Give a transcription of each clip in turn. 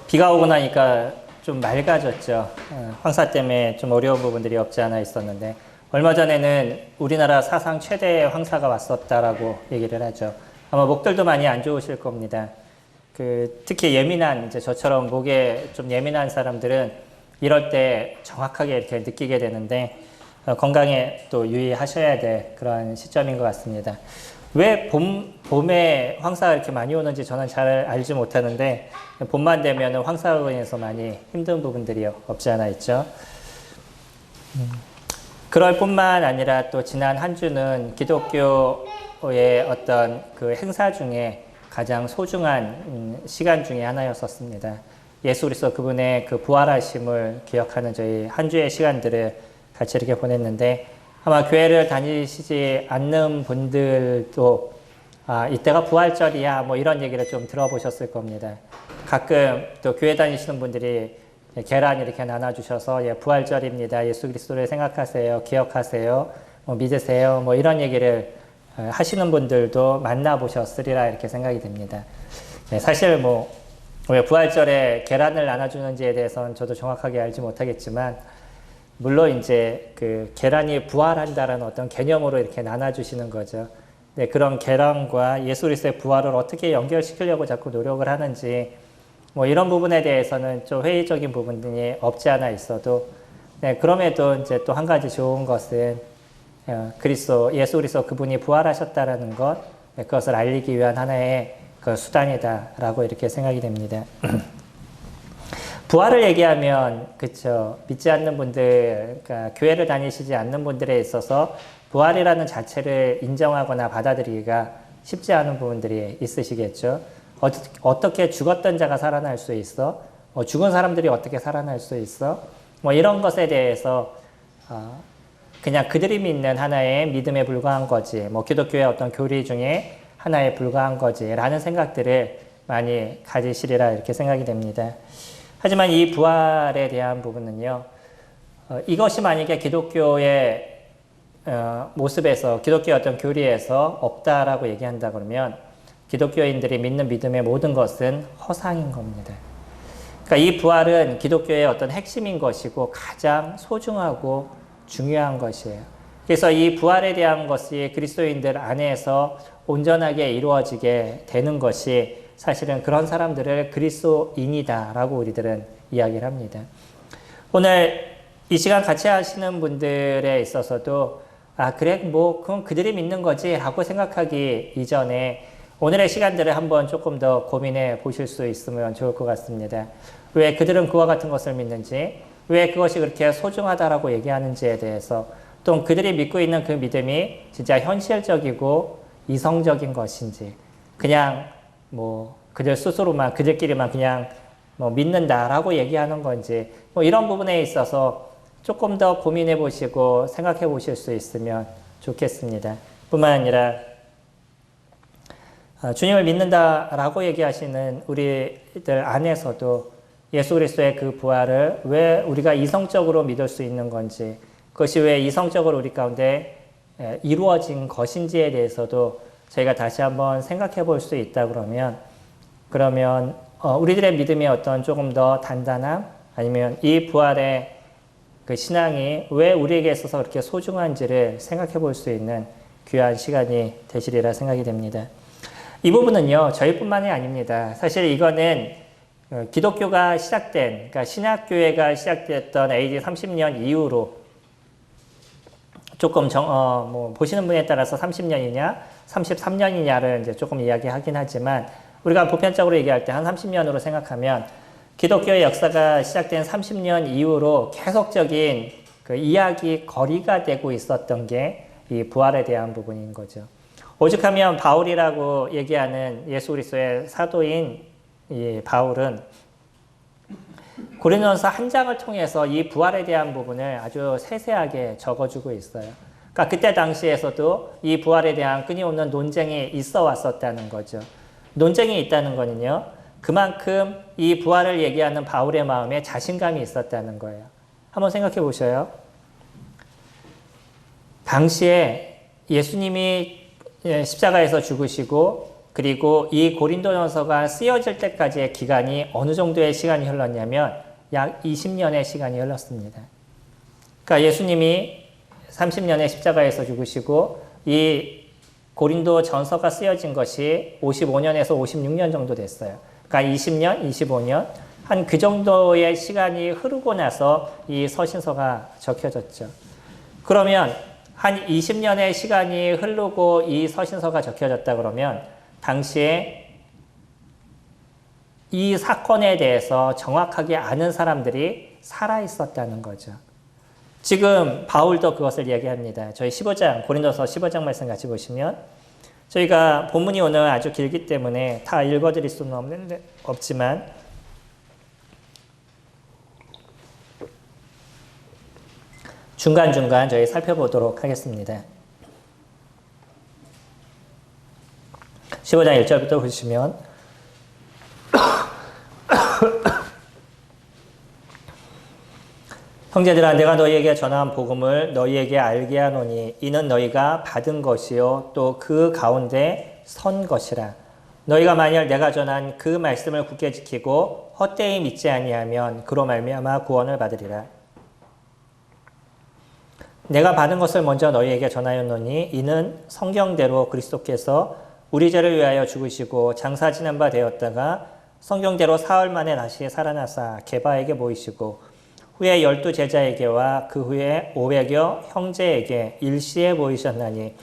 비가 오고 나니까 좀 맑아졌죠. 황사 때문에 좀 어려운 부분들이 없지 않아 있었는데, 얼마 전에는 우리나라 사상 최대의 황사가 왔었다라고 얘기를 하죠. 아마 목들도 많이 안 좋으실 겁니다. 특히 예민한, 이제 저처럼 목에 좀 예민한 사람들은 이럴 때 정확하게 이렇게 느끼게 되는데, 건강에 또 유의하셔야 될 그런 시점인 것 같습니다. 왜 봄에 황사가 이렇게 많이 오는지 저는 잘 알지 못하는데, 봄만 되면 황사로 인해서 많이 힘든 부분들이 없지 않아 있죠. 그럴 뿐만 아니라 또 지난 한 주는 기독교의 어떤 그 행사 중에 가장 소중한 시간 중에 하나였었습니다. 예수 그리스도 그분의 그 부활하심을 기억하는 저희 한 주의 시간들을 같이 이렇게 보냈는데, 아마 교회를 다니시지 않는 분들도 이때가 부활절이야 뭐 이런 얘기를 좀 들어보셨을 겁니다. 가끔 또 교회 다니시는 분들이 계란 이렇게 나눠주셔서 부활절입니다. 예수 그리스도를 생각하세요. 기억하세요. 믿으세요. 뭐 이런 얘기를 하시는 분들도 만나보셨으리라 이렇게 생각이 됩니다. 사실 왜 부활절에 계란을 나눠주는지에 대해서는 저도 정확하게 알지 못하겠지만, 물론 이제 그 계란이 부활한다라는 어떤 개념으로 이렇게 나눠주시는 거죠. 네, 그런 계란과 예수 그리스도의 부활을 어떻게 연결시키려고 자꾸 노력을 하는지, 이런 부분에 대해서는 좀 회의적인 부분이 없지 않아 있어도, 네, 그럼에도 이제 또 한 가지 좋은 것은 예수 그리스도 그분이 부활하셨다라는 것, 네, 그것을 알리기 위한 하나의 그 수단이다라고 이렇게 생각이 됩니다. 부활을 얘기하면, 그쵸, 믿지 않는 분들, 그러니까 교회를 다니시지 않는 분들에 있어서 부활이라는 자체를 인정하거나 받아들이기가 쉽지 않은 부분들이 있으시겠죠. 어떻게 죽었던 자가 살아날 수 있어? 죽은 사람들이 어떻게 살아날 수 있어? 이런 것에 대해서 그냥 그들이 믿는 하나의 믿음에 불과한 거지, 기독교의 어떤 교리 중에 하나에 불과한 거지라는 생각들을 많이 가지시리라 이렇게 생각이 됩니다. 하지만 이 부활에 대한 부분은요, 이것이 만약에 기독교의 모습에서, 기독교의 어떤 교리에서 없다라고 얘기한다 그러면 기독교인들이 믿는 믿음의 모든 것은 허상인 겁니다. 그러니까 이 부활은 기독교의 어떤 핵심인 것이고 가장 소중하고 중요한 것이에요. 그래서 이 부활에 대한 것이 그리스도인들 안에서 온전하게 이루어지게 되는 것이 사실은 그런 사람들을 그리스도인이다라고 우리들은 이야기를 합니다. 오늘 이 시간 같이 하시는 분들에 있어서도 그래 그건 그들이 믿는 거지 라고 생각하기 이전에 오늘의 시간들을 한번 조금 더 고민해 보실 수 있으면 좋을 것 같습니다. 왜 그들은 그와 같은 것을 믿는지, 왜 그것이 그렇게 소중하다라고 얘기하는지에 대해서, 또 그들이 믿고 있는 그 믿음이 진짜 현실적이고 이성적인 것인지, 그냥 그들 스스로만, 그들끼리만 그냥 믿는다라고 얘기하는 건지, 이런 부분에 있어서 조금 더 고민해 보시고 생각해 보실 수 있으면 좋겠습니다. 뿐만 아니라, 주님을 믿는다라고 얘기하시는 우리들 안에서도 예수 그리스도의 그 부활을 왜 우리가 이성적으로 믿을 수 있는 건지, 그것이 왜 이성적으로 우리 가운데 이루어진 것인지에 대해서도 저희가 다시 한번 생각해 볼 수 있다 그러면 우리들의 믿음이 어떤 조금 더 단단함, 아니면 이 부활의 그 신앙이 왜 우리에게 있어서 그렇게 소중한지를 생각해 볼 수 있는 귀한 시간이 되시리라 생각이 됩니다. 이 부분은요, 저희뿐만이 아닙니다. 사실 이거는 기독교가 시작된, 그러니까 신약교회가 시작됐던 AD 30년 이후로 조금 보시는 분에 따라서 30년이냐, 33년이냐를 이제 조금 이야기하긴 하지만, 우리가 보편적으로 얘기할 때 한 30년으로 생각하면 기독교의 역사가 시작된 30년 이후로 계속적인 그 이야기 거리가 되고 있었던 게 이 부활에 대한 부분인 거죠. 오죽하면 바울이라고 얘기하는 예수 그리스도의 사도인 이 바울은 고린도전서 한 장을 통해서 이 부활에 대한 부분을 아주 세세하게 적어주고 있어요. 그러니까 그때 당시에서도 이 부활에 대한 끊임없는 논쟁이 있어 왔었다는 거죠. 논쟁이 있다는 거는요, 그만큼 이 부활을 얘기하는 바울의 마음에 자신감이 있었다는 거예요. 한번 생각해 보셔요. 당시에 예수님이 십자가에서 죽으시고 그리고 이 고린도전서가 쓰여질 때까지의 기간이 어느 정도의 시간이 흘렀냐면 약 20년의 시간이 흘렀습니다. 그러니까 예수님이 30년의 십자가에서 죽으시고 이 고린도 전서가 쓰여진 것이 55년에서 56년 정도 됐어요. 그러니까 20년, 25년 한 그 정도의 시간이 흐르고 나서 이 서신서가 적혀졌죠. 그러면 한 20년의 시간이 흐르고 이 서신서가 적혀졌다 그러면 당시에 이 사건에 대해서 정확하게 아는 사람들이 살아 있었다는 거죠. 지금 바울도 그것을 얘기합니다. 저희 15장, 고린도서 15장 말씀 같이 보시면 저희가 본문이 오늘 아주 길기 때문에 다 읽어드릴 수는 없지만 중간중간 저희 살펴보도록 하겠습니다. 15장 1절부터 보시면 형제들아 내가 너희에게 전한 복음을 너희에게 알게 하노니 이는 너희가 받은 것이요 또 그 가운데 선 것이라. 너희가 만일 내가 전한 그 말씀을 굳게 지키고 헛되이 믿지 아니하면 그로 말미암아 구원을 받으리라. 내가 받은 것을 먼저 너희에게 전하였노니 이는 성경대로 그리스도께서 우리 죄를 위하여 죽으시고 장사 지낸 바 되었다가 성경대로 사흘 만에 다시 살아나사 게바에게 보이시고 후에 12 제자에게와 그 후에 500여 형제에게 일시에 보이셨나니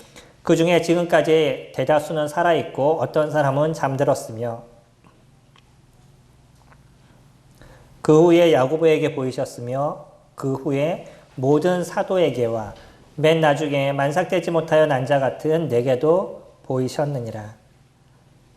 그 중에 지금까지 대다수는 살아있고 어떤 사람은 잠들었으며 그 후에 야고보에게 보이셨으며 그 후에 모든 사도에게와 맨 나중에 만삭되지 못하여 난 자 같은 내게도 보이셨느니라.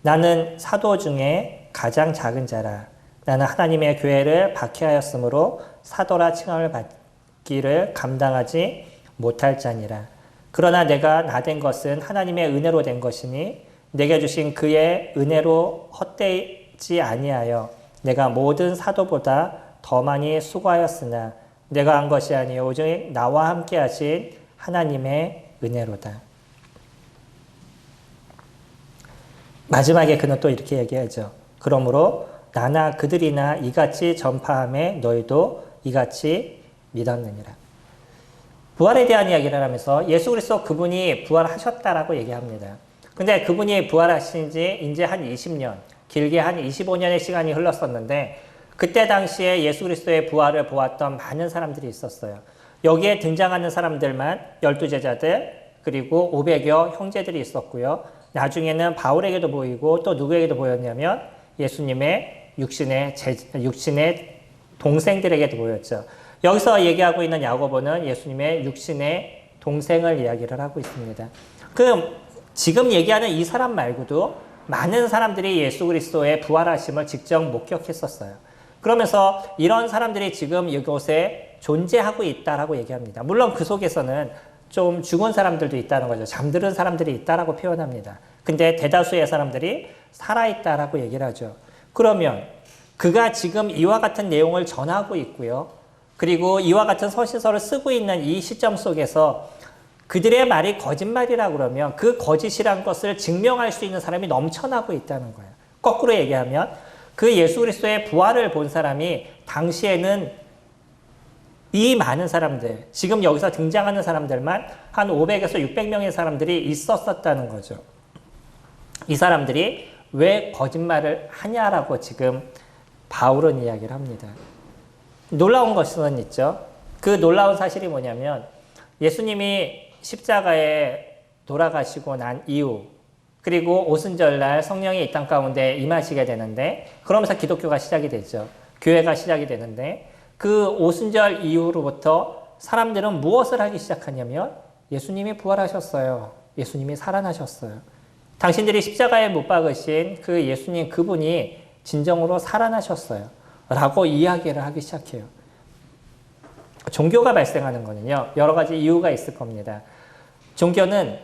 나는 사도 중에 가장 작은 자라. 나는 하나님의 교회를 박해하였으므로 사도라 칭함을 받기를 감당하지 못할 자니라. 그러나 내가 나된 것은 하나님의 은혜로 된 것이니 내게 주신 그의 은혜로 헛되지 아니하여 내가 모든 사도보다 더 많이 수고하였으나 내가 한 것이 아니요 오직 나와 함께 하신 하나님의 은혜로다. 마지막에 그는 또 이렇게 얘기하죠. 그러므로 나나 그들이나 이같이 전파함에 너희도 이같이 믿었느니라. 부활에 대한 이야기를 하면서 예수 그리스도 그분이 부활하셨다라고 얘기합니다. 근데 그분이 부활하신 지 이제 한 20년, 길게 한 25년의 시간이 흘렀었는데 그때 당시에 예수 그리스도의 부활을 보았던 많은 사람들이 있었어요. 여기에 등장하는 사람들만 12 제자들 그리고 500여 형제들이 있었고요. 나중에는 바울에게도 보이고 또 누구에게도 보였냐면 예수님의 육신의 동생들에게도 보였죠. 여기서 얘기하고 있는 야고보는 예수님의 육신의 동생을 이야기를 하고 있습니다. 그럼 지금 얘기하는 이 사람 말고도 많은 사람들이 예수 그리스도의 부활하심을 직접 목격했었어요. 그러면서 이런 사람들이 지금 이곳에 존재하고 있다라고 얘기합니다. 물론 그 속에서는 좀 죽은 사람들도 있다는 거죠. 잠드는 사람들이 있다라고 표현합니다. 근데 대다수의 사람들이 살아있다라고 얘기를 하죠. 그러면 그가 지금 이와 같은 내용을 전하고 있고요. 그리고 이와 같은 서신서를 쓰고 있는 이 시점 속에서 그들의 말이 거짓말이라고 그러면 그 거짓이란 것을 증명할 수 있는 사람이 넘쳐나고 있다는 거예요. 거꾸로 얘기하면 그 예수 그리스도의 부활을 본 사람이 당시에는 이 많은 사람들, 지금 여기서 등장하는 사람들만 한 500에서 600명의 사람들이 있었었다는 거죠. 이 사람들이 왜 거짓말을 하냐라고 지금 바울은 이야기를 합니다. 놀라운 것은 있죠. 그 놀라운 사실이 뭐냐면 예수님이 십자가에 돌아가시고 난 이후 그리고 오순절날 성령이 이 땅 가운데 임하시게 되는데 그러면서 기독교가 시작이 되죠. 교회가 시작이 되는데 그 오순절 이후로부터 사람들은 무엇을 하기 시작하냐면 예수님이 부활하셨어요. 예수님이 살아나셨어요. 당신들이 십자가에 못 박으신 그 예수님 그분이 진정으로 살아나셨어요. 라고 이야기를 하기 시작해요. 종교가 발생하는 거는요. 여러 가지 이유가 있을 겁니다. 종교는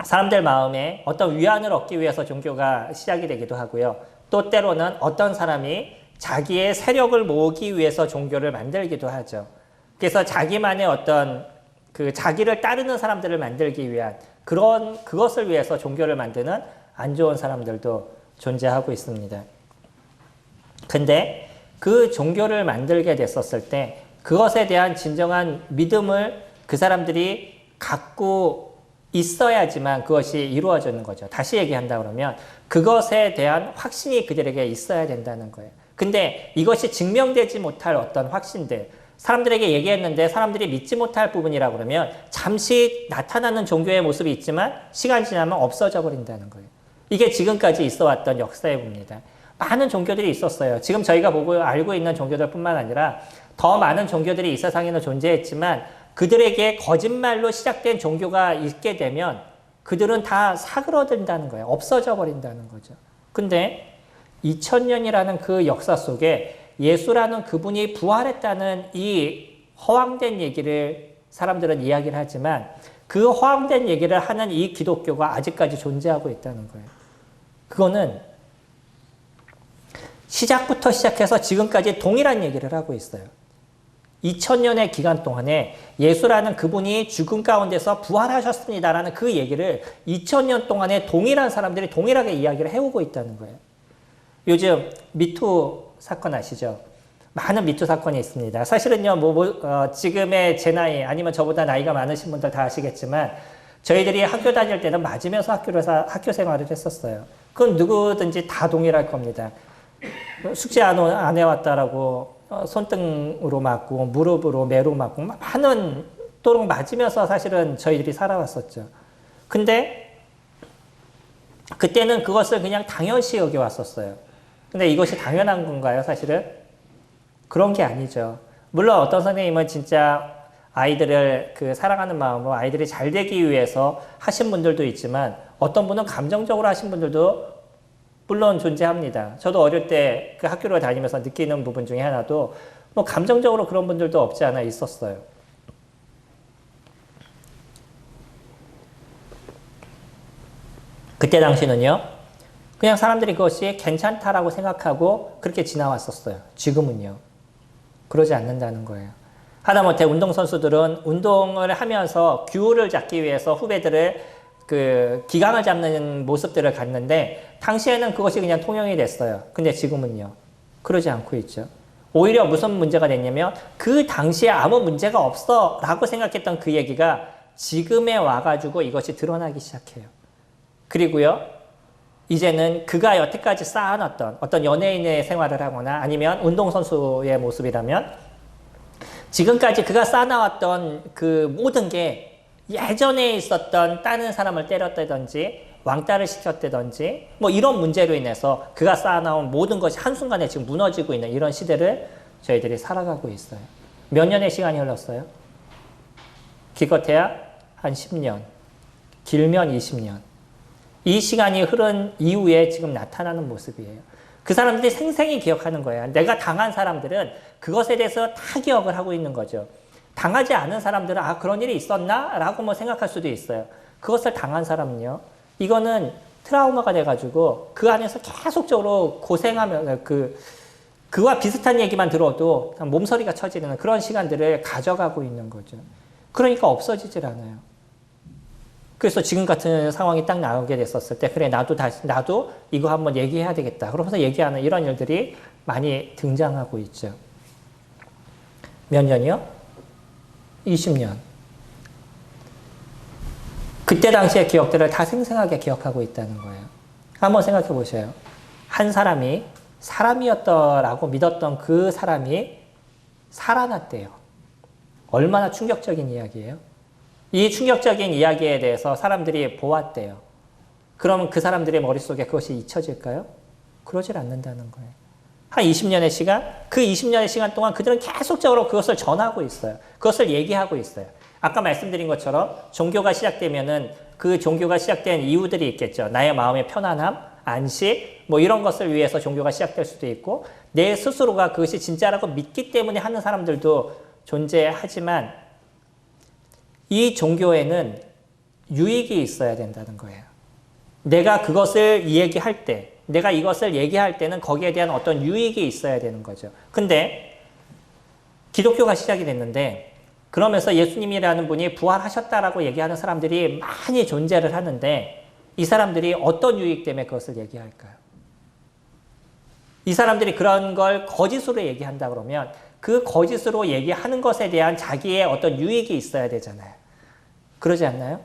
사람들 마음에 어떤 위안을 얻기 위해서 종교가 시작이 되기도 하고요. 또 때로는 어떤 사람이 자기의 세력을 모으기 위해서 종교를 만들기도 하죠. 그래서 자기만의 어떤 자기를 따르는 사람들을 만들기 위한 그것을 위해서 종교를 만드는 안 좋은 사람들도 존재하고 있습니다. 근데 그 종교를 만들게 됐었을 때 그것에 대한 진정한 믿음을 그 사람들이 갖고 있어야지만 그것이 이루어지는 거죠. 다시 얘기한다 그러면 그것에 대한 확신이 그들에게 있어야 된다는 거예요. 근데 이것이 증명되지 못할 어떤 확신들, 사람들에게 얘기했는데 사람들이 믿지 못할 부분이라 그러면 잠시 나타나는 종교의 모습이 있지만 시간 지나면 없어져 버린다는 거예요. 이게 지금까지 있어 왔던 역사의 부분입니다. 많은 종교들이 있었어요. 지금 저희가 보고 알고 있는 종교들뿐만 아니라 더 많은 종교들이 이 세상에는 존재했지만 그들에게 거짓말로 시작된 종교가 있게 되면 그들은 다 사그러든다는 거예요. 없어져 버린다는 거죠. 근데 2000년이라는 그 역사 속에 예수라는 그분이 부활했다는 이 허황된 얘기를 사람들은 이야기를 하지만 그 허황된 얘기를 하는 이 기독교가 아직까지 존재하고 있다는 거예요. 그거는 시작부터 시작해서 지금까지 동일한 얘기를 하고 있어요. 2000년의 기간 동안에 예수라는 그분이 죽음 가운데서 부활하셨습니다라는 그 얘기를 2000년 동안에 동일한 사람들이 동일하게 이야기를 해오고 있다는 거예요. 요즘 미투 사건 아시죠? 많은 미투 사건이 있습니다. 사실은요, 지금의 제 나이 아니면 저보다 나이가 많으신 분들 다 아시겠지만 저희들이 학교 다닐 때는 맞으면서 학교 생활을 했었어요. 그건 누구든지 다 동일할 겁니다. 숙제 안 해왔다라고 손등으로 맞고 무릎으로 매로 맞고 많은 또록 맞으면서 사실은 저희들이 살아왔었죠. 근데 그때는 그것을 그냥 당연시 여겨왔었어요. 근데 이것이 당연한 건가요, 사실은? 그런 게 아니죠. 물론 어떤 선생님은 진짜 아이들을 사랑하는 마음으로 아이들이 잘 되기 위해서 하신 분들도 있지만 어떤 분은 감정적으로 하신 분들도 물론 존재합니다. 저도 어릴 때 그 학교를 다니면서 느끼는 부분 중에 하나도 감정적으로 그런 분들도 없지 않아 있었어요. 그때 당시는요. 그냥 사람들이 그것이 괜찮다라고 생각하고 그렇게 지나왔었어요. 지금은요. 그러지 않는다는 거예요. 하다못해 운동선수들은 운동을 하면서 규율을 잡기 위해서 후배들을 기강을 잡는 모습들을 갖는데 당시에는 그것이 그냥 통용이 됐어요. 근데 지금은요. 그러지 않고 있죠. 오히려 무슨 문제가 됐냐면 그 당시에 아무 문제가 없어 라고 생각했던 그 얘기가 지금에 와가지고 이것이 드러나기 시작해요. 그리고요. 이제는 그가 여태까지 쌓아놨던 어떤 연예인의 생활을 하거나 아니면 운동선수의 모습이라면 지금까지 그가 쌓아나왔던 그 모든 게 예전에 있었던 다른 사람을 때렸다든지 왕따를 시켰다든지 이런 문제로 인해서 그가 쌓아나온 모든 것이 한순간에 지금 무너지고 있는 이런 시대를 저희들이 살아가고 있어요. 몇 년의 시간이 흘렀어요? 기껏해야 한 10년, 길면 20년. 이 시간이 흐른 이후에 지금 나타나는 모습이에요. 그 사람들이 생생히 기억하는 거예요. 내가 당한 사람들은 그것에 대해서 다 기억을 하고 있는 거죠. 당하지 않은 사람들은 그런 일이 있었나? 라고 생각할 수도 있어요. 그것을 당한 사람은요. 이거는 트라우마가 돼가지고 그 안에서 계속적으로 고생하면 그와 비슷한 얘기만 들어도 몸서리가 쳐지는 그런 시간들을 가져가고 있는 거죠. 그러니까 없어지질 않아요. 그래서 지금 같은 상황이 딱 나오게 됐었을 때 그래 나도 이거 한번 얘기해야 되겠다. 그러면서 얘기하는 이런 일들이 많이 등장하고 있죠. 몇 년이요? 20년. 그때 당시의 기억들을 다 생생하게 기억하고 있다는 거예요. 한번 생각해 보세요. 한 사람이 사람이었더라고 믿었던 그 사람이 살아났대요. 얼마나 충격적인 이야기예요? 이 충격적인 이야기에 대해서 사람들이 보았대요. 그러면 그 사람들의 머릿속에 그것이 잊혀질까요? 그러질 않는다는 거예요. 한 20년의 시간? 그 20년의 시간 동안 그들은 계속적으로 그것을 전하고 있어요. 그것을 얘기하고 있어요. 아까 말씀드린 것처럼 종교가 시작되면은 그 종교가 시작된 이유들이 있겠죠. 나의 마음의 편안함, 안식, 이런 것을 위해서 종교가 시작될 수도 있고 내 스스로가 그것이 진짜라고 믿기 때문에 하는 사람들도 존재하지만 이 종교에는 유익이 있어야 된다는 거예요. 내가 그것을 얘기할 때, 내가 이것을 얘기할 때는 거기에 대한 어떤 유익이 있어야 되는 거죠. 근데 기독교가 시작이 됐는데 그러면서 예수님이라는 분이 부활하셨다라고 얘기하는 사람들이 많이 존재를 하는데 이 사람들이 어떤 유익 때문에 그것을 얘기할까요? 이 사람들이 그런 걸 거짓으로 얘기한다 그러면 그 거짓으로 얘기하는 것에 대한 자기의 어떤 유익이 있어야 되잖아요. 그러지 않나요?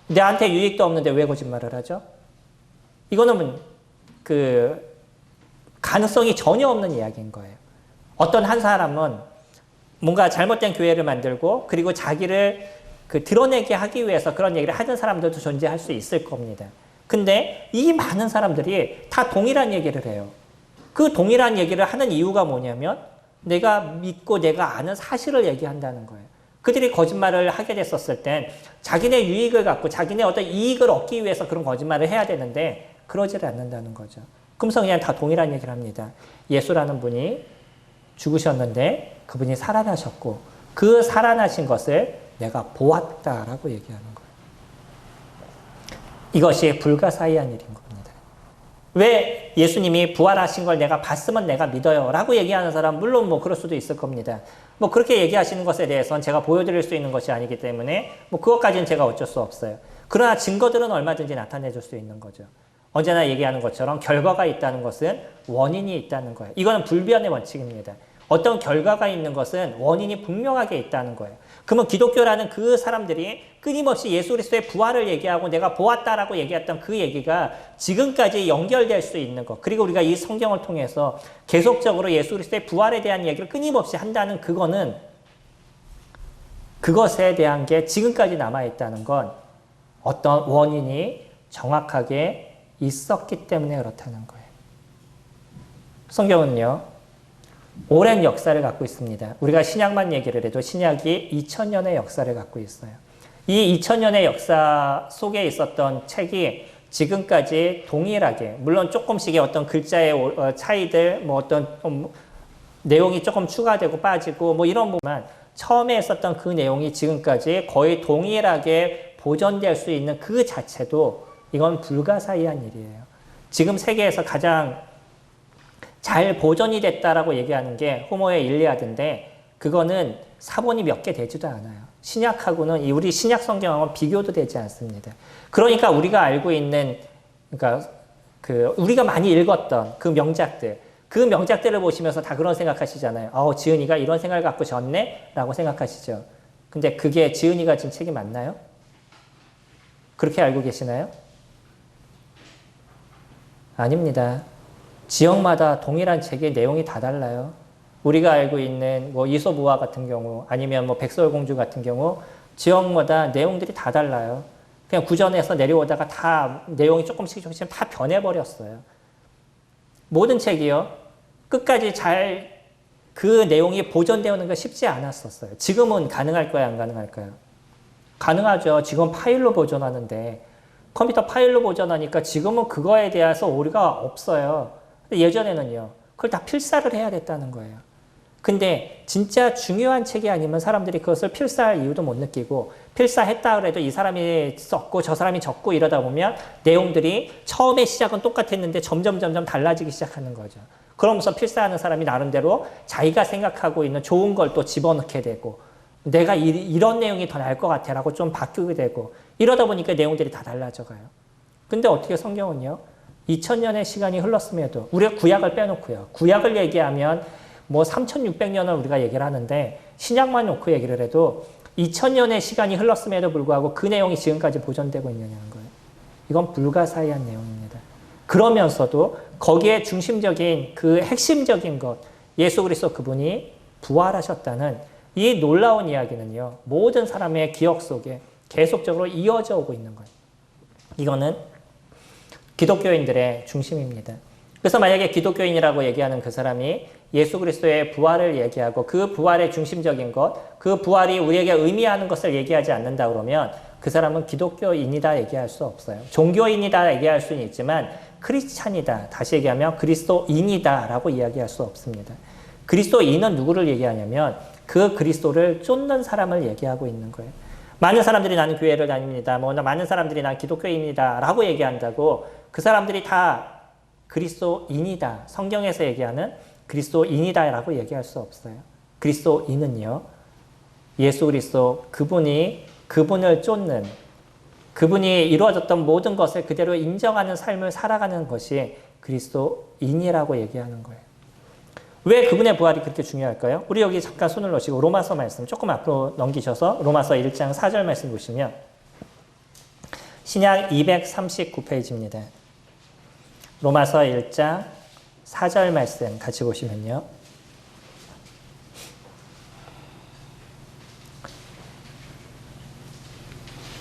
나한테 유익도 없는데 왜 거짓말을 하죠? 이거는 가능성이 전혀 없는 이야기인 거예요. 어떤 한 사람은 뭔가 잘못된 교회를 만들고 그리고 자기를 드러내게 하기 위해서 그런 얘기를 하는 사람들도 존재할 수 있을 겁니다. 근데 이 많은 사람들이 다 동일한 얘기를 해요. 그 동일한 얘기를 하는 이유가 뭐냐면 내가 믿고 내가 아는 사실을 얘기한다는 거예요. 그들이 거짓말을 하게 됐었을 땐 자기네 유익을 갖고 자기네 어떤 이익을 얻기 위해서 그런 거짓말을 해야 되는데 그러지를 않는다는 거죠. 그러면서 그냥 다 동일한 얘기를 합니다. 예수라는 분이 죽으셨는데 그분이 살아나셨고 그 살아나신 것을 내가 보았다라고 얘기하는 거예요. 이것이 불가사의한 일인 겁니다. 왜 예수님이 부활하신 걸 내가 봤으면 내가 믿어요 라고 얘기하는 사람 물론 뭐 그럴 수도 있을 겁니다. 뭐 그렇게 얘기하시는 것에 대해서는 제가 보여드릴 수 있는 것이 아니기 때문에 뭐 그것까지는 제가 어쩔 수 없어요. 그러나 증거들은 얼마든지 나타내 줄 수 있는 거죠. 언제나 얘기하는 것처럼 결과가 있다는 것은 원인이 있다는 거예요. 이거는 불변의 원칙입니다. 어떤 결과가 있는 것은 원인이 분명하게 있다는 거예요. 그러면 기독교라는 그 사람들이 끊임없이 예수 그리스도의 부활을 얘기하고 내가 보았다라고 얘기했던 그 얘기가 지금까지 연결될 수 있는 것, 그리고 우리가 이 성경을 통해서 계속적으로 예수 그리스도의 부활에 대한 얘기를 끊임없이 한다는 그거는 그것에 대한 게 지금까지 남아있다는 건 어떤 원인이 정확하게 있었기 때문에 그렇다는 거예요. 성경은요, 오랜 역사를 갖고 있습니다. 우리가 신약만 얘기를 해도 신약이 2000년의 역사를 갖고 있어요. 이 2000년의 역사 속에 있었던 책이 지금까지 동일하게, 물론 조금씩의 어떤 글자의 차이들, 뭐 어떤 내용이 조금 추가되고 빠지고 뭐 이런 부분만 처음에 있었던 그 내용이 지금까지 거의 동일하게 보존될 수 있는 그 자체도 이건 불가사의한 일이에요. 지금 세계에서 가장 잘 보존이 됐다라고 얘기하는 게 호모의 일리아드인데 그거는 사본이 몇 개 되지도 않아요. 신약하고는 우리 신약 성경하고는 비교도 되지 않습니다. 그러니까 우리가 알고 있는 그러니까 우리가 많이 읽었던 그 명작들을 보시면서 다 그런 생각하시잖아요. 지은이가 이런 생각을 갖고 졌네라고 생각하시죠. 근데 그게 지은이가 진 책이 맞나요? 그렇게 알고 계시나요? 아닙니다. 지역마다 동일한 책의 내용이 다 달라요. 우리가 알고 있는 뭐 이솝우화 같은 경우 아니면 뭐 백설공주 같은 경우 지역마다 내용들이 다 달라요. 그냥 구전에서 내려오다가 다 내용이 조금씩 다 변해버렸어요. 모든 책이요. 끝까지 잘 그 내용이 보존되는 거 쉽지 않았었어요. 지금은 가능할까요? 안 가능할까요? 가능하죠. 지금 파일로 보존하는데 컴퓨터 파일로 보존하니까 지금은 그거에 대해서 오류가 없어요. 예전에는요. 그걸 다 필사를 해야 됐다는 거예요. 근데 진짜 중요한 책이 아니면 사람들이 그것을 필사할 이유도 못 느끼고 필사했다 그래도 이 사람이 썼고 저 사람이 적고 이러다 보면 내용들이 처음에 시작은 똑같았는데 점점 달라지기 시작하는 거죠. 그러면서 필사하는 사람이 나름대로 자기가 생각하고 있는 좋은 걸 또 집어넣게 되고 내가 이런 내용이 더 나을 것 같아 라고 좀 바뀌게 되고 이러다 보니까 내용들이 다 달라져가요. 근데 어떻게 성경은요? 2000년의 시간이 흘렀음에도 우리가 구약을 빼놓고요. 구약을 얘기하면 뭐 3600년을 우리가 얘기를 하는데 신약만 놓고 얘기를 해도 2000년의 시간이 흘렀음에도 불구하고 그 내용이 지금까지 보존되고 있느냐는 거예요. 이건 불가사의한 내용입니다. 그러면서도 거기에 중심적인 그 핵심적인 것, 예수 그리스도 그분이 부활하셨다는 이 놀라운 이야기는요. 모든 사람의 기억 속에 계속적으로 이어져 오고 있는 거예요. 이거는 기독교인들의 중심입니다. 그래서 만약에 기독교인이라고 얘기하는 그 사람이 예수 그리스도의 부활을 얘기하고 그 부활의 중심적인 것, 그 부활이 우리에게 의미하는 것을 얘기하지 않는다 그러면 그 사람은 기독교인이다 얘기할 수 없어요. 종교인이다 얘기할 수는 있지만 크리스찬이다, 다시 얘기하면 그리스도인이다 라고 이야기할 수 없습니다. 그리스도인은 누구를 얘기하냐면 그 그리스도를 쫓는 사람을 얘기하고 있는 거예요. 많은 사람들이 나는 교회를 다닙니다. 많은 사람들이 난 기독교인이다 라고 얘기한다고 그 사람들이 다 그리스도인이다. 성경에서 얘기하는 그리스도인이다 라고 얘기할 수 없어요. 그리스도인은요. 예수 그리스도 그분을 쫓는 그분이 이루어졌던 모든 것을 그대로 인정하는 삶을 살아가는 것이 그리스도인이라고 얘기하는 거예요. 왜 그분의 부활이 그렇게 중요할까요? 우리 여기 잠깐 손을 놓으시고 로마서 말씀 조금 앞으로 넘기셔서 로마서 1장 4절 말씀 보시면 신약 239페이지입니다. 로마서 1장 4절 말씀 같이 보시면요.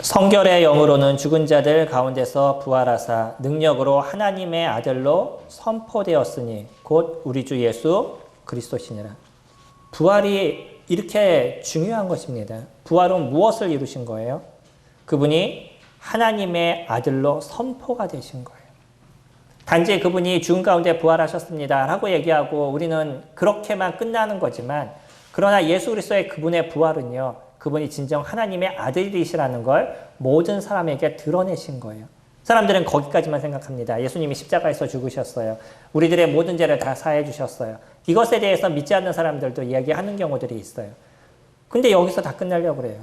성결의 영으로는 죽은 자들 가운데서 부활하사 능력으로 하나님의 아들로 선포되었으니 곧 우리 주 예수 그리스도시니라. 부활이 이렇게 중요한 것입니다. 부활은 무엇을 이루신 거예요? 그분이 하나님의 아들로 선포가 되신 거예요. 단지 그분이 죽은 가운데 부활하셨습니다 라고 얘기하고 우리는 그렇게만 끝나는 거지만, 그러나 예수 그리스도의 그분의 부활은요, 그분이 진정 하나님의 아들이시라는 걸 모든 사람에게 드러내신 거예요. 사람들은 거기까지만 생각합니다. 예수님이 십자가에서 죽으셨어요. 우리들의 모든 죄를 다 사해 주셨어요. 이것에 대해서 믿지 않는 사람들도 이야기하는 경우들이 있어요. 근데 여기서 다 끝내려고 그래요.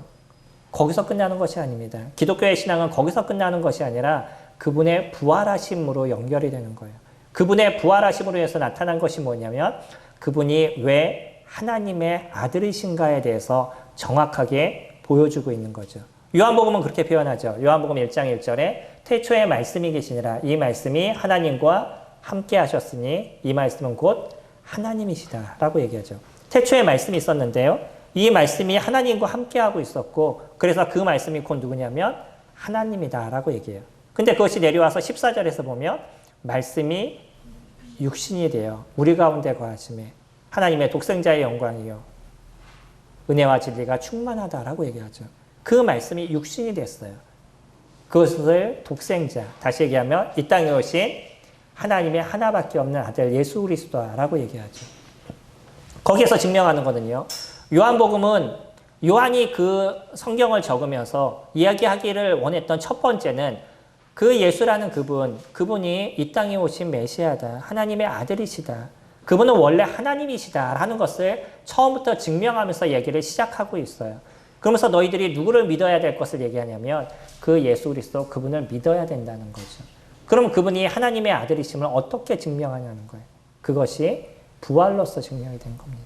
거기서 끝나는 것이 아닙니다. 기독교의 신앙은 거기서 끝나는 것이 아니라 그분의 부활하심으로 연결이 되는 거예요. 그분의 부활하심으로 해서 나타난 것이 뭐냐면 그분이 왜 하나님의 아들이신가에 대해서 정확하게 보여주고 있는 거죠. 요한복음은 그렇게 표현하죠. 요한복음 1장 1절에 태초에 말씀이 계시니라. 이 말씀이 하나님과 함께 하셨으니 이 말씀은 곧 하나님이시다 라고 얘기하죠. 태초에 말씀이 있었는데요, 이 말씀이 하나님과 함께하고 있었고, 그래서 그 말씀이 곧 누구냐면 하나님이다 라고 얘기해요. 근데 그것이 내려와서 14절에서 보면 말씀이 육신이 되어 우리 가운데 거하심에 하나님의 독생자의 영광이요 은혜와 진리가 충만하다라고 얘기하죠. 그 말씀이 육신이 됐어요. 그것을 독생자, 다시 얘기하면 이 땅에 오신 하나님의 하나밖에 없는 아들 예수 그리스도라고 얘기하죠. 거기에서 증명하는 거는요, 요한복음은 요한이 그 성경을 적으면서 이야기하기를 원했던 첫 번째는 그 예수라는 그분이 이 땅에 오신 메시아다, 하나님의 아들이시다, 그분은 원래 하나님이시다 라는 것을 처음부터 증명하면서 얘기를 시작하고 있어요. 그러면서 너희들이 누구를 믿어야 될 것을 얘기하냐면 그 예수 그리스도, 그분을 믿어야 된다는 거죠. 그럼 그분이 하나님의 아들이심을 어떻게 증명하냐는 거예요. 그것이 부활로서 증명이 된 겁니다.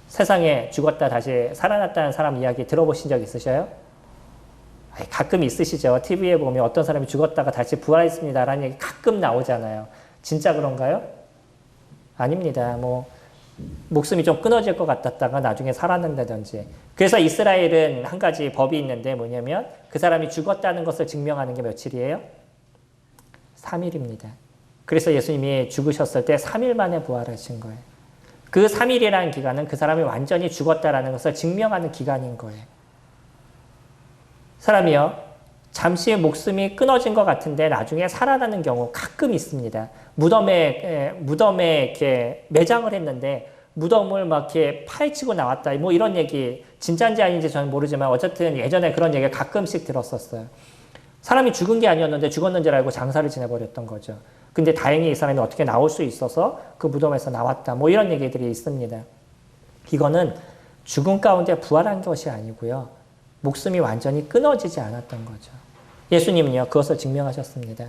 세상에 죽었다 다시 살아났다는 사람 이야기 들어보신 적 있으셔요? 가끔 있으시죠. TV에 보면 어떤 사람이 죽었다가 다시 부활했습니다 라는 얘기 가끔 나오잖아요. 진짜 그런가요? 아닙니다. 목숨이 좀 끊어질 것 같았다가 나중에 살아난다든지. 그래서 이스라엘은 한 가지 법이 있는데 뭐냐면 그 사람이 죽었다는 것을 증명하는 게 며칠이에요? 3일입니다. 그래서 예수님이 죽으셨을 때 3일 만에 부활하신 거예요. 그 3일이라는 기간은 그 사람이 완전히 죽었다라는 것을 증명하는 기간인 거예요. 사람이요, 잠시 목숨이 끊어진 것 같은데 나중에 살아나는 경우 가끔 있습니다. 무덤에 이렇게 매장을 했는데 무덤을 막 이렇게 파헤치고 나왔다. 이런 얘기 진짜인지 아닌지 저는 모르지만 어쨌든 예전에 그런 얘기 가끔씩 들었었어요. 사람이 죽은 게 아니었는데 죽었는 줄 알고 장사를 지내버렸던 거죠. 근데 다행히 이 사람이 어떻게 나올 수 있어서 그 무덤에서 나왔다. 이런 얘기들이 있습니다. 이거는 죽음 가운데 부활한 것이 아니고요, 목숨이 완전히 끊어지지 않았던 거죠. 예수님은요, 그것을 증명하셨습니다.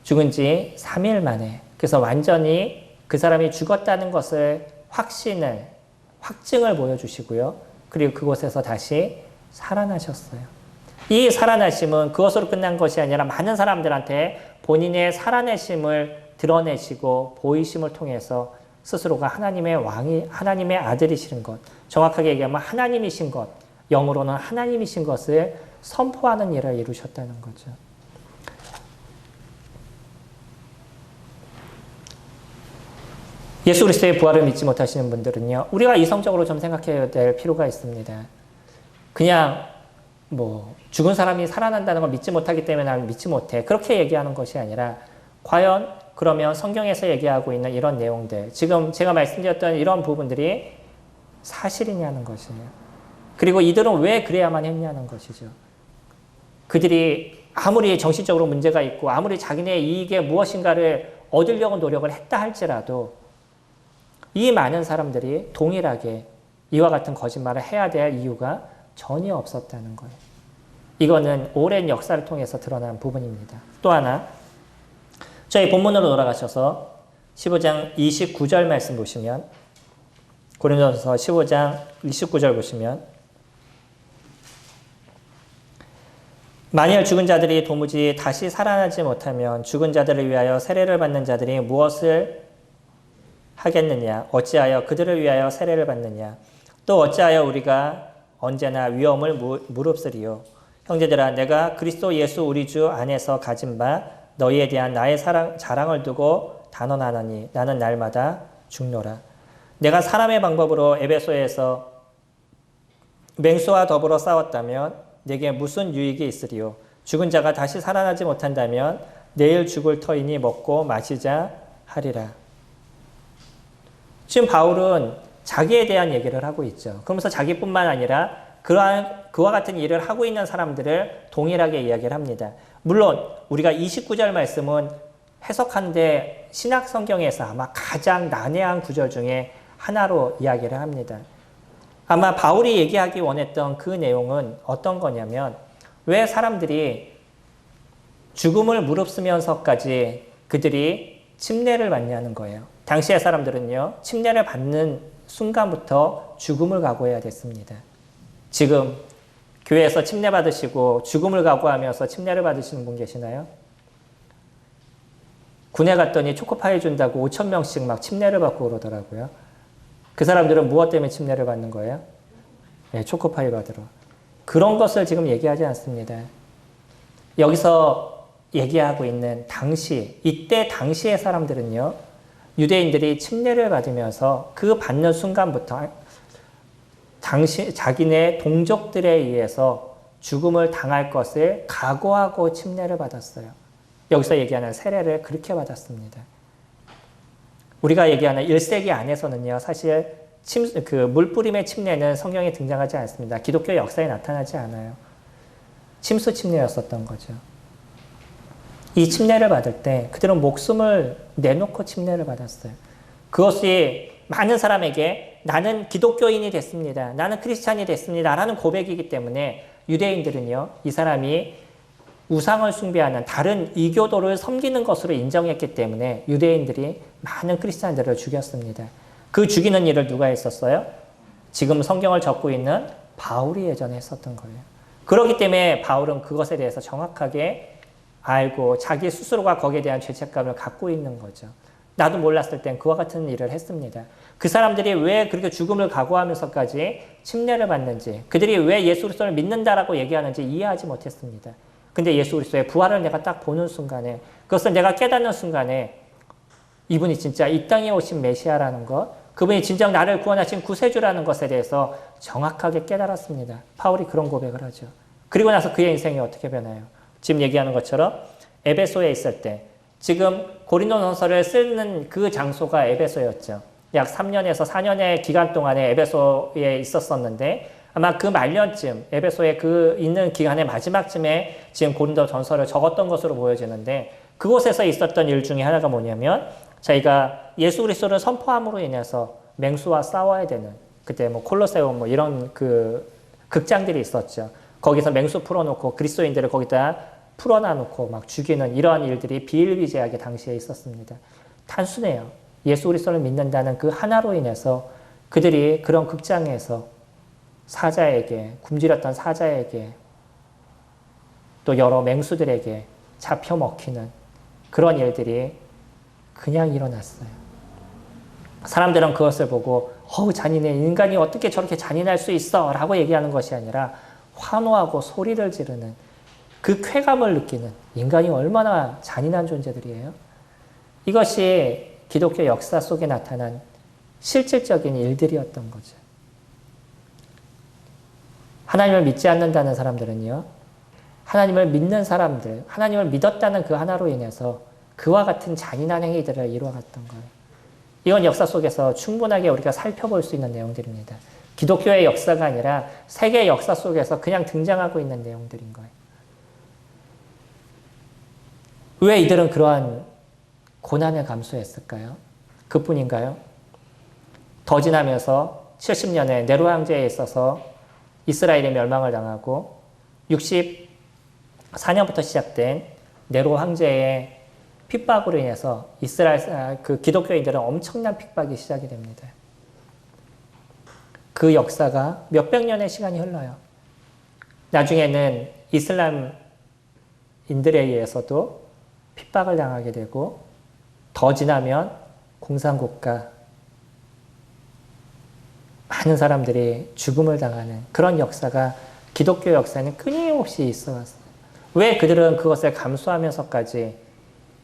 죽은 지 3일 만에, 그래서 완전히 그 사람이 죽었다는 것을 확증을 보여주시고요. 그리고 그곳에서 다시 살아나셨어요. 이 살아나심은 그것으로 끝난 것이 아니라 많은 사람들한테 본인의 살아내심을 드러내시고 보이심을 통해서 스스로가 하나님의 왕이, 하나님의 아들이신 것, 정확하게 얘기하면 하나님이신 것, 영으로는 하나님이신 것을 선포하는 일을 이루셨다는 거죠. 예수 그리스도의 부활을 믿지 못하시는 분들은요, 우리가 이성적으로 좀 생각해야 될 필요가 있습니다. 그냥 죽은 사람이 살아난다는 걸 믿지 못하기 때문에 나는 믿지 못해, 그렇게 얘기하는 것이 아니라 과연 그러면 성경에서 얘기하고 있는 이런 내용들, 지금 제가 말씀드렸던 이런 부분들이 사실이냐는 것이에요. 그리고 이들은 왜 그래야만 했냐는 것이죠. 그들이 아무리 정신적으로 문제가 있고 아무리 자기네 이익에 무엇인가를 얻으려고 노력을 했다 할지라도 이 많은 사람들이 동일하게 이와 같은 거짓말을 해야 될 이유가 전혀 없었다는 거예요. 이거는 오랜 역사를 통해서 드러난 부분입니다. 또 하나, 저희 본문으로 돌아가셔서 15장 29절 말씀 보시면, 고린도전서 15장 29절 보시면, 만일 죽은 자들이 도무지 다시 살아나지 못하면 죽은 자들을 위하여 세례를 받는 자들이 무엇을 하겠느냐? 어찌하여 그들을 위하여 세례를 받느냐? 또 어찌하여 우리가 언제나 위험을 무릅쓰리요? 형제들아, 내가 그리스도 예수 우리 주 안에서 가진 바 너희에 대한 나의 자랑을 두고 단언하노니 나는 날마다 죽노라. 내가 사람의 방법으로 에베소에서 맹수와 더불어 싸웠다면 내게 무슨 유익이 있으리요? 죽은 자가 다시 살아나지 못한다면 내일 죽을 터이니 먹고 마시자 하리라. 지금 바울은 자기에 대한 얘기를 하고 있죠. 그러면서 자기뿐만 아니라 그와 같은 일을 하고 있는 사람들을 동일하게 이야기를 합니다. 물론 우리가 29절 말씀은 해석하는데 신약 성경에서 아마 가장 난해한 구절 중에 하나로 이야기를 합니다. 아마 바울이 얘기하기 원했던 그 내용은 어떤 거냐면, 왜 사람들이 죽음을 무릅쓰면서까지 그들이 침례를 받냐는 거예요. 당시의 사람들은요, 침례를 받는 순간부터 죽음을 각오해야 됐습니다. 지금 교회에서 침례 받으시고 죽음을 각오하면서 침례를 받으시는 분 계시나요? 군에 갔더니 초코파이 준다고 5,000명씩 막 침례를 받고 그러더라고요. 그 사람들은 무엇 때문에 침례를 받는 거예요? 네, 초코파이 받으러. 그런 것을 지금 얘기하지 않습니다. 여기서 얘기하고 있는 이때 당시의 사람들은요, 유대인들이 침례를 받으면서 그 받는 순간부터 자기네 동족들에 의해서 죽음을 당할 것을 각오하고 침례를 받았어요. 여기서 얘기하는 세례를 그렇게 받았습니다. 우리가 얘기하는 1세기 안에서는요, 사실 물뿌림의 침례는 성경에 등장하지 않습니다. 기독교 역사에 나타나지 않아요. 침수 침례였었던 거죠. 이 침례를 받을 때 그들은 목숨을 내놓고 침례를 받았어요. 그것이 많은 사람에게 나는 기독교인이 됐습니다. 나는 크리스찬이 됐습니다. 라는 고백이기 때문에 유대인들은요, 이 사람이 우상을 숭배하는 다른 이교도를 섬기는 것으로 인정했기 때문에 유대인들이 많은 크리스찬들을 죽였습니다. 그 죽이는 일을 누가 했었어요? 지금 성경을 적고 있는 바울이 예전에 했었던 거예요. 그렇기 때문에 바울은 그것에 대해서 정확하게 알고 자기 스스로가 거기에 대한 죄책감을 갖고 있는 거죠. 나도 몰랐을 땐 그와 같은 일을 했습니다. 그 사람들이 왜 그렇게 죽음을 각오하면서까지 침례를 받는지, 그들이 왜 예수 그리스도를 믿는다라고 얘기하는지 이해하지 못했습니다. 근데 예수 그리스도의 부활을 내가 딱 보는 순간에, 그것을 내가 깨닫는 순간에 이분이 진짜 이 땅에 오신 메시아라는 것, 그분이 진정 나를 구원하신 구세주라는 것에 대해서 정확하게 깨달았습니다. 바울이 그런 고백을 하죠. 그리고 나서 그의 인생이 어떻게 변해요? 지금 얘기하는 것처럼 에베소에 있을 때, 지금 고린도전서를 쓰는 그 장소가 에베소였죠. 약 3년에서 4년의 기간 동안에 에베소에 있었었는데, 아마 그 말년쯤, 에베소에 그 있는 기간의 마지막쯤에 지금 고린도전서를 적었던 것으로 보여지는데, 그곳에서 있었던 일 중에 하나가 뭐냐면, 자기가 예수 그리스도를 선포함으로 인해서 맹수와 싸워야 되는, 그때 콜로세움 이런 그 극장들이 있었죠. 거기서 맹수 풀어놓고 그리스도인들을 거기다 풀어놔놓고 막 죽이는 이러한 일들이 비일비재하게 당시에 있었습니다. 단순해요. 예수 그리스도를 믿는다는 그 하나로 인해서 그들이 그런 극장에서 사자에게, 굶주렸던 사자에게, 또 여러 맹수들에게 잡혀 먹히는 그런 일들이 그냥 일어났어요. 사람들은 그것을 보고 잔인해, 인간이 어떻게 저렇게 잔인할 수 있어 라고 얘기하는 것이 아니라 환호하고 소리를 지르는 그 쾌감을 느끼는, 인간이 얼마나 잔인한 존재들이에요. 이것이 기독교 역사 속에 나타난 실질적인 일들이었던 거죠. 하나님을 믿지 않는다는 사람들은요, 하나님을 믿는 사람들, 하나님을 믿었다는 그 하나로 인해서 그와 같은 잔인한 행위들을 이루어갔던 거예요. 이건 역사 속에서 충분하게 우리가 살펴볼 수 있는 내용들입니다. 기독교의 역사가 아니라 세계 역사 속에서 그냥 등장하고 있는 내용들인 거예요. 왜 이들은 그러한 고난을 감수했을까요? 그뿐인가요? 더 지나면서 70년에 네로 황제에 있어서 이스라엘이 멸망을 당하고 60 4년부터 시작된 네로 황제의 핍박으로 인해서 이스라엘 그 기독교인들은 엄청난 핍박이 시작이 됩니다. 그 역사가 몇백 년의 시간이 흘러요. 나중에는 이슬람인들에 의해서도 핍박을 당하게 되고 더 지나면 공산국가 많은 사람들이 죽음을 당하는 그런 역사가 기독교 역사에는 끊임없이 있어 왔어요. 왜 그들은 그것을 감수하면서까지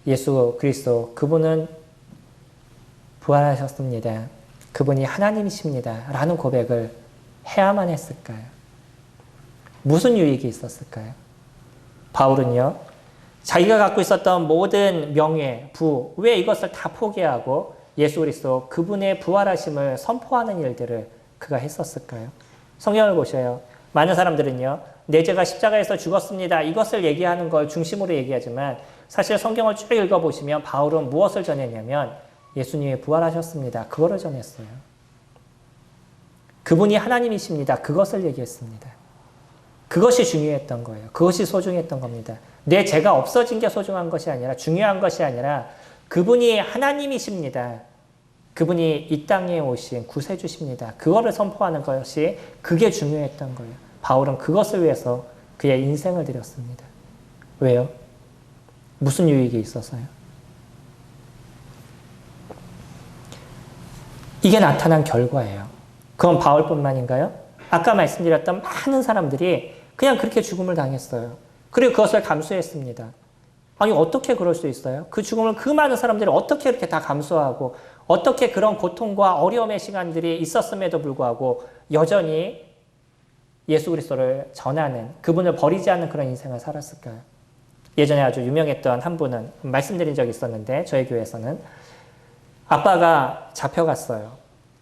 예수 그리스도 그분은 부활하셨습니다. 그분이 하나님이십니다. 라는 고백을 해야만 했을까요? 무슨 유익이 있었을까요? 바울은요, 자기가 갖고 있었던 모든 명예, 부, 왜 이것을 다 포기하고 예수 그리스도 그분의 부활하심을 선포하는 일들을 그가 했었을까요? 성경을 보셔요. 많은 사람들은요, 내 죄가 십자가에서 죽었습니다. 이것을 얘기하는 걸 중심으로 얘기하지만 사실 성경을 쭉 읽어보시면 바울은 무엇을 전했냐면 예수님이 부활하셨습니다. 그거를 전했어요. 그분이 하나님이십니다. 그것을 얘기했습니다. 그것이 중요했던 거예요. 그것이 소중했던 겁니다. 내 죄가 없어진 게 소중한 것이 아니라 중요한 것이 아니라 그분이 하나님이십니다. 그분이 이 땅에 오신 구세주십니다. 그거를 선포하는 것이 그게 중요했던 거예요. 바울은 그것을 위해서 그의 인생을 드렸습니다. 왜요? 무슨 유익이 있어서요? 이게 나타난 결과예요. 그건 바울뿐만인가요? 아까 말씀드렸던 많은 사람들이 그냥 그렇게 죽음을 당했어요. 그리고 그것을 감수했습니다. 아니 어떻게 그럴 수 있어요? 그 죽음을 그 많은 사람들이 어떻게 이렇게 다 감수하고 어떻게 그런 고통과 어려움의 시간들이 있었음에도 불구하고 여전히 예수 그리스도를 전하는 그분을 버리지 않는 그런 인생을 살았을까요? 예전에 아주 유명했던 한 분은 말씀드린 적이 있었는데 저희 교회에서는 아빠가 잡혀갔어요.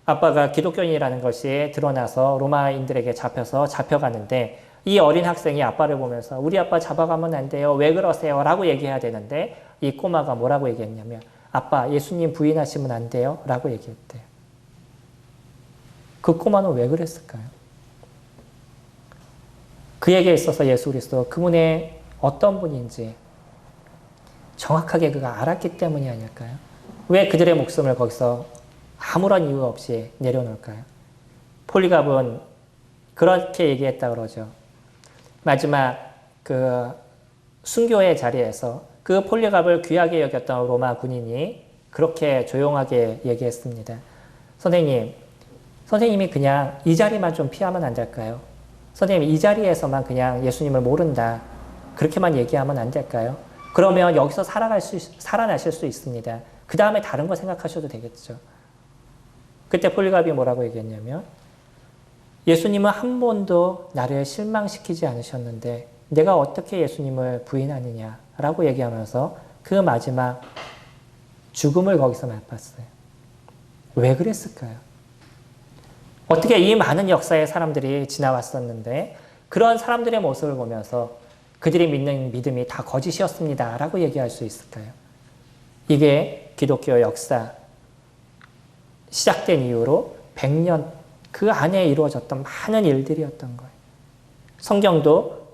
아빠가 기독교인이라는 것이 드러나서 로마인들에게 잡혀가는데 이 어린 학생이 아빠를 보면서 우리 아빠 잡아가면 안 돼요. 왜 그러세요? 라고 얘기해야 되는데 이 꼬마가 뭐라고 얘기했냐면 아빠 예수님 부인하시면 안 돼요? 라고 얘기했대요. 그 꼬마는 왜 그랬을까요? 그에게 있어서 예수 그리스도 그분의 어떤 분인지 정확하게 그가 알았기 때문이 아닐까요? 왜 그들의 목숨을 거기서 아무런 이유 없이 내려놓을까요? 폴리갑은 그렇게 얘기했다 그러죠. 마지막 그 순교의 자리에서 그 폴리갑을 귀하게 여겼던 로마 군인이 그렇게 조용하게 얘기했습니다. 선생님이 그냥 이 자리만 좀 피하면 안 될까요? 선생님 이 자리에서만 그냥 예수님을 모른다. 그렇게만 얘기하면 안 될까요? 그러면 여기서 살아나실 수 있습니다. 그 다음에 다른 거 생각하셔도 되겠죠. 그때 폴리갑이 뭐라고 얘기했냐면 예수님은 한 번도 나를 실망시키지 않으셨는데 내가 어떻게 예수님을 부인하느냐라고 얘기하면서 그 마지막 죽음을 거기서 맛봤어요. 왜 그랬을까요? 어떻게 이 많은 역사의 사람들이 지나왔었는데 그런 사람들의 모습을 보면서 그들이 믿는 믿음이 다 거짓이었습니다. 라고 얘기할 수 있을까요? 이게 기독교 역사 시작된 이후로 100년 그 안에 이루어졌던 많은 일들이었던 거예요. 성경도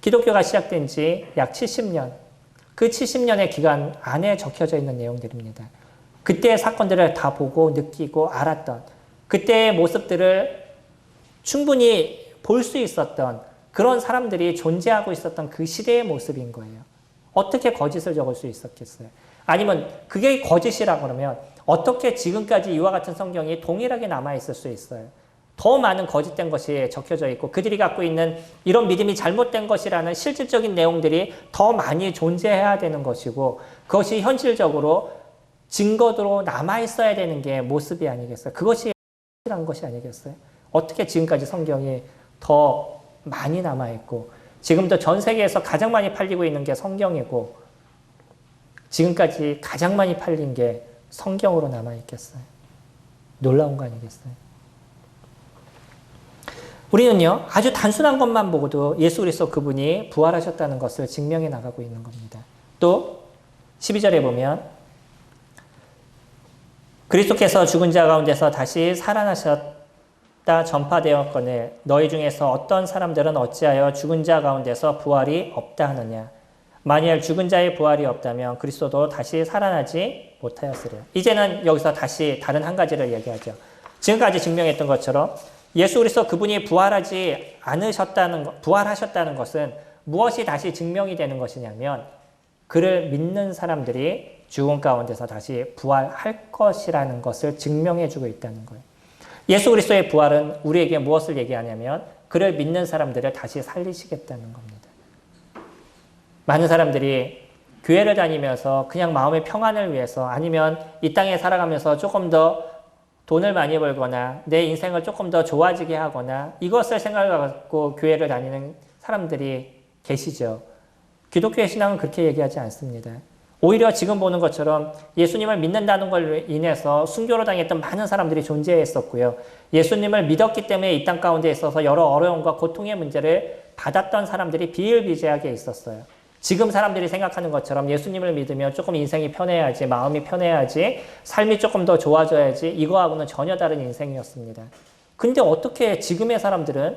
기독교가 시작된 지 약 70년, 그 70년의 기간 안에 적혀져 있는 내용들입니다. 그때의 사건들을 다 보고 느끼고 알았던 그때의 모습들을 충분히 볼 수 있었던 그런 사람들이 존재하고 있었던 그 시대의 모습인 거예요. 어떻게 거짓을 적을 수 있었겠어요? 아니면 그게 거짓이라 그러면 어떻게 지금까지 이와 같은 성경이 동일하게 남아있을 수 있어요? 더 많은 거짓된 것이 적혀져 있고 그들이 갖고 있는 이런 믿음이 잘못된 것이라는 실질적인 내용들이 더 많이 존재해야 되는 것이고 그것이 현실적으로 증거로 남아있어야 되는 게 모습이 아니겠어요? 그것이 한 것이 아니겠어요? 어떻게 지금까지 성경이 더 많이 남아있고 지금도 전 세계에서 가장 많이 팔리고 있는 게 성경이고 지금까지 가장 많이 팔린 게 성경으로 남아있겠어요? 놀라운 거 아니겠어요? 우리는요, 아주 단순한 것만 보고도 예수 그리스도 그분이 부활하셨다는 것을 증명해 나가고 있는 겁니다. 또 12절에 보면 그리스도께서 죽은 자 가운데서 다시 살아나셨다는 전파되었거늘 너희 중에서 어떤 사람들은 어찌하여 죽은 자 가운데서 부활이 없다 하느냐. 만일 죽은 자의 부활이 없다면 그리스도도 다시 살아나지 못하였으리라. 이제는 여기서 다시 다른 한 가지를 얘기하죠. 지금까지 증명했던 것처럼 예수 그리스도 그분이 부활하셨다는 것은 무엇이 다시 증명이 되는 것이냐면 그를 믿는 사람들이 죽은 가운데서 다시 부활할 것이라는 것을 증명해주고 있다는 거예요. 예수 그리스도의 부활은 우리에게 무엇을 얘기하냐면 그를 믿는 사람들을 다시 살리시겠다는 겁니다. 많은 사람들이 교회를 다니면서 그냥 마음의 평안을 위해서 아니면 이 땅에 살아가면서 조금 더 돈을 많이 벌거나 내 인생을 조금 더 좋아지게 하거나 이것을 생각하고 교회를 다니는 사람들이 계시죠. 기독교의 신앙은 그렇게 얘기하지 않습니다. 오히려 지금 보는 것처럼 예수님을 믿는다는 걸로 인해서 순교로 당했던 많은 사람들이 존재했었고요. 예수님을 믿었기 때문에 이 땅 가운데 있어서 여러 어려움과 고통의 문제를 받았던 사람들이 비일비재하게 있었어요. 지금 사람들이 생각하는 것처럼 예수님을 믿으면 조금 인생이 편해야지, 마음이 편해야지, 삶이 조금 더 좋아져야지 이거하고는 전혀 다른 인생이었습니다. 근데 어떻게 지금의 사람들은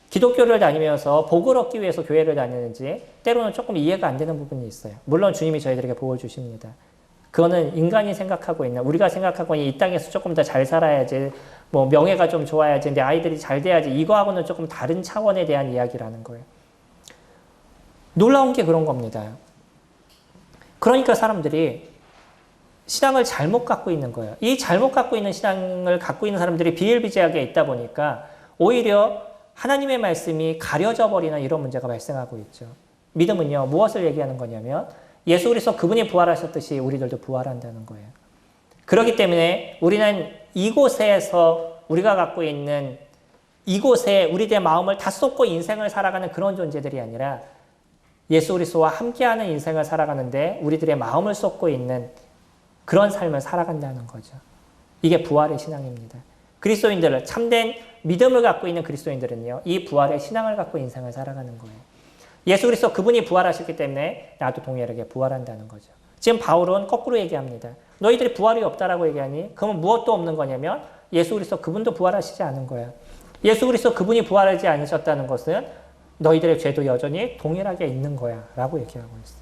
기독교를 다니면서 복을 얻기 위해서 교회를 다니는지 때로는 조금 이해가 안 되는 부분이 있어요. 물론 주님이 저희들에게 복을 주십니다. 그거는 인간이 생각하고 있는, 우리가 생각하고 있는 이 땅에서 조금 더 잘 살아야지, 뭐 명예가 좀 좋아야지, 내 아이들이 잘 돼야지 이거하고는 조금 다른 차원에 대한 이야기라는 거예요. 놀라운 게 그런 겁니다. 그러니까 사람들이 신앙을 잘못 갖고 있는 거예요. 이 잘못 갖고 있는 신앙을 갖고 있는 사람들이 비일비재하게 있다 보니까 오히려 하나님의 말씀이 가려져 버리는 이런 문제가 발생하고 있죠. 믿음은요, 무엇을 얘기하는 거냐면 예수 그리스도 그분이 부활하셨듯이 우리들도 부활한다는 거예요. 그렇기 때문에 우리는 이곳에서 우리가 갖고 있는 이곳에 우리들의 마음을 다 쏟고 인생을 살아가는 그런 존재들이 아니라 예수 그리스도와 함께하는 인생을 살아가는데 우리들의 마음을 쏟고 있는 그런 삶을 살아간다는 거죠. 이게 부활의 신앙입니다. 그리스도인들을 참된 믿음을 갖고 있는 그리스도인들은요, 이 부활의 신앙을 갖고 인생을 살아가는 거예요. 예수 그리스도 그분이 부활하셨기 때문에 나도 동일하게 부활한다는 거죠. 지금 바울은 거꾸로 얘기합니다. 너희들이 부활이 없다라고 얘기하니 그러면 무엇도 없는 거냐면 예수 그리스도 그분도 부활하시지 않은 거야. 예수 그리스도 그분이 부활하지 않으셨다는 것은 너희들의 죄도 여전히 동일하게 있는 거야 라고 얘기하고 있어.